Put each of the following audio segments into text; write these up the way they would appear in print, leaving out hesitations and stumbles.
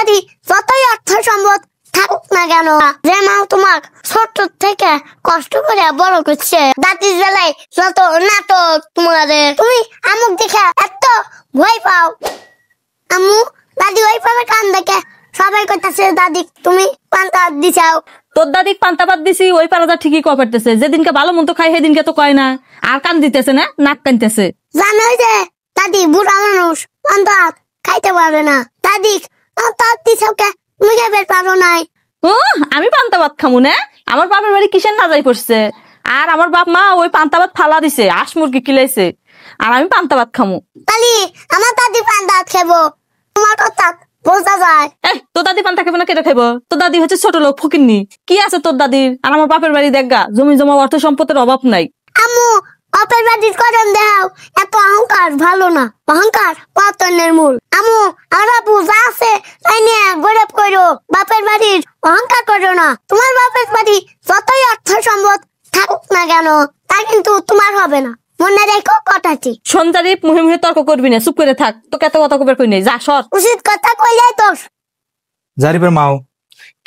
বাড়ি যতই অর্থ সম্পদ থাকুক না কেন, যে মা তোমাক ছোট থেকে কষ্ট করে বড় করছে, দাদির বেলায় যত নাটক তোমাদের, তুমি আমুক দেখে এত ভয় পাও। আম্মু দাদি ওই পাবে কান দেখে সবাই কইতাছে দাদি তুমি পান্তা দিছাও। তোর দাদি পান্তা ভাত দিছি, ওই পারাটা ঠিকই কয় পারতেছে, যেদিনকে ভালো মন্দ খাই সেদিনকে তো কয় না, আর কান দিতেছে না, নাক কানতেছে। জানোই যে দাদি বুড়া মানুষ, পান্তা ভাত খাইতে পারবে না। দাদি পান্তা দিছাও কে, তুমি খাইতে পারো নাই। ও আমি পান্তা ভাত খামু না? আমার বাপের বাড়ি কিসের না যাই পড়ছে, আর আমার বাপ মা ওই পান্তা ভাত ফালা দিছে, আস মুরগি কিলাইছে, আর আমি পান্তা ভাত খামু। তালি আমার দাদি পান্তা ভাত খাবো, তোমার কথা বোঝা যায়। তোর দাদি পান্তা খাবে না কেটে খাইব? তোর দাদি হচ্ছে ছোট লোক, ফকিন্নি। কি আছে তোর দাদির? আর আমার বাপের বাড়ি দেখগা জমি জমা অর্থ সম্পদের অভাব নাই। আম্মু বাপের বাড়ির করেন দেও, এত অহংকার ভালো না, অহংকার পতনের মূল। আম্মু আমার আপু যা আছে তাই নিয়ে গৌরব করো, বাপের বাড়ির অহংকার করো না। তোমার বাপের বাড়ি যতই অর্থ সম্পদ থাকুক না কেন, তা কিন্তু তোমার হবে না, মনে রেখো কথাটি। সঞ্জারিপ মুহে মুহে তর্ক করবি না, চুপ করে থাক, তোকে এত কথা কবার কই নেই, যা সর। উচিত কথা কইলাই তো। জারিফের মাও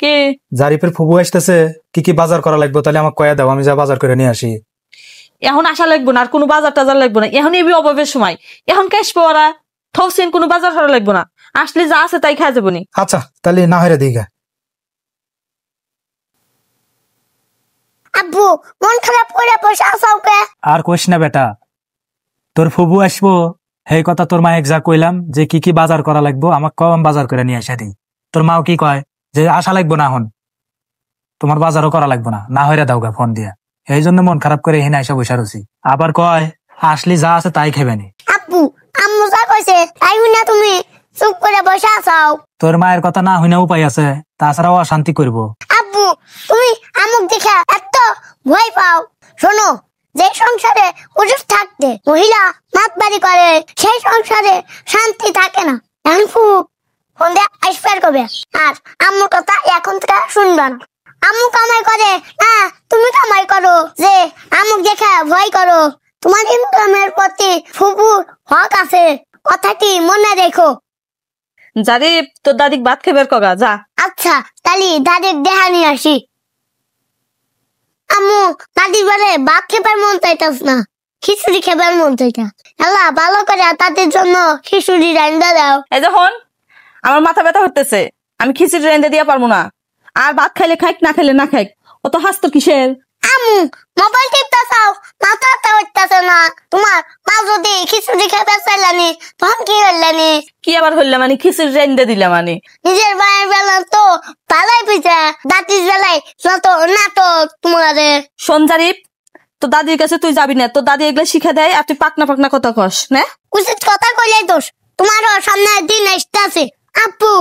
কে? জারিফের ফুবু আসতেছে, কি কি বাজার করা লাগবে তাহলে আমাকে কয়া দাও, আমি যা বাজার করে নিয়ে আসি। এখন আসা লাগবো না, আর কোনো বাজার টাজার লাগবো না, এখন এবি অভাবের সময়, এখন ক্যাশ পাওয়ারা থকসিন, কোনো বাজার করা লাগবো না, আসলে যা আছে তাই খাওয়া যাবো নি। আচ্ছা তাহলে না হইরা দিগা। আব্বু মন খারাপ করে বসে আছো কে? আর কইস না বেটা, তোর ফুবু আসবো, সেই কথা তোর মায়ের যা কইলাম যে কি কি বাজার করা লাগবো আমাকে কম বাজার করে নিয়ে আসা দিই। তোর মাও কি কয় যে আসা লাগবো না, এখন তোমার বাজারও করা লাগবো না, না হইরা দাও গা ফোন দিয়া। এই জন্য মন খারাপ করে এখানে আইসা বসে রয়েছি। আবার কয় আসলি যা আছে তাই খাবেনি। আব্বু আম্মু যা কইছে তাই না, তুমি চুপ করে বসে আছো। তোর মায়ের কথা না হইনা উপায় আছে, তাছাড়াও অশান্তি করবো। আব্বু তুমি আমুক দেখে এত ভয় পাও। শোনো, যে সংসারে পুরুষ থাকতে মহিলা মাতবাড়ি করে, সেই সংসারে শান্তি থাকে না। এখন ফোন দিয়ে আইসপার করবে, আর আম্মুর কথা এখন থেকে শুনবা না। আম্মু কামাই করে না, তুমি কামাই করো, যে আমুক দেখে ভয় করো। তোমার ইনকামের প্রতি ফুপুর হক আছে, কথাটি মনে রেখো। জারিফ তোর দাদিক ভাত খেবার কগা, যা। আচ্ছা তাহলে দাদির দেহা নিয়ে আসি। আম্মু দাদির বলে ভাত খেবার মন চাইতাস না, খিচুড়ি খেবার মন চাইতা। আল্লাহ ভালো করে তাদের জন্য খিচুড়ি রান্না দাও। এই যে হন, আমার মাথা ব্যথা হতেছে, আমি খিচুড়ি রান্না দিয়ে পারবো না, আর ভাত খাইলে খাইক, না খাইলে না খাইক। অত হাসতো কিসের? আম্মু মোবাইল টিপতাছাও, মাথাটা হইতাছে না তোমার। মা যদি খিচুড়ি খেতে চাইলানি তখন কি হইলানি? কি আবার হইলাম মানে? খিচুড়ি রান্না দিলাম মানে। নিজের ভাইয়ের বেলা তো পালাই পিছা, দাদির বেলায় যত নাটক তোমাদের। শোন জারিফ, তোর দাদির কাছে তুই যাবি না, তোর দাদি এগুলো শিখে দেয়, আর তুই পাকনা পাকনা কথা কস না। উচিত কথা কইলাই দোষ, তোমারও সামনে দিন আসতেছে। আপু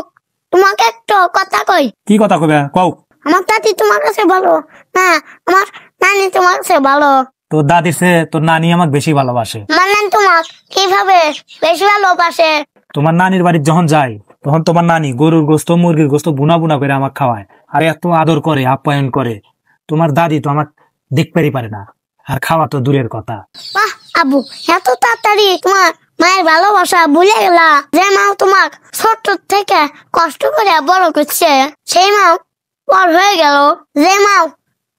তোমাকে একটু কথা কই। কি কথা কবে কও? আমার দাদি তোমার কাছে ভালো না, আমার নানি তোমার কাছে ভালো? তোর দাদির চেয়ে তোর নানি আমাকে বেশি ভালোবাসে। আমার নানি তোমার কিভাবে বেশি ভালোবাসে? তোমার নানির বাড়ি যখন যাই তখন তোমার নানি গরুর গোস্ত মুরগির গোস্ত বুনা বুনা করে আমাকে খাওয়ায়, আর এত আদর করে আপ্যায়ন করে। তোমার দাদি তো আমাকে দেখতেই পারে না, আর খাওয়া তো দূরের কথা। বাহ আবু, এত তাড়াতাড়ি তোমার মায়ের ভালোবাসা ভুলে গেলা। যে মা তোমার ছোট থেকে কষ্ট করে বড় করছে, সেই মা পর হয়ে গেল। যে মা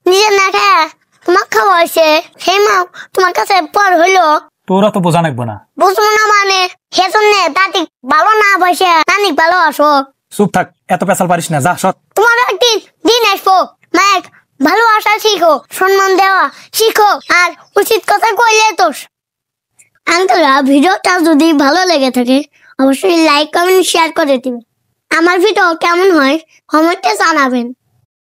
নিজে না খায় তোমার খাওয়াইছে, সেই মা তোমার কাছে পর হইলো। তোরা তো বোঝা লাগবো না। বুঝবো না মানে? সেজন্য দাদি ভালো না বসে নানি ভালোবাসো। চুপ থাক, এত পেশাল পারিস না, যা সৎ। তোমার একদিন দিন আসবো, মায়ের ভালোবাসা শিখো, সম্মান দেওয়া শিখো, আর উচিত কথা কইলে দোষ। আঙ্কেলরা ভিডিওটা যদি ভালো লেগে থাকে অবশ্যই লাইক কমেন্ট শেয়ার করে দিবেন। আমার ভিডিও কেমন হয় কমেন্টে জানাবেন।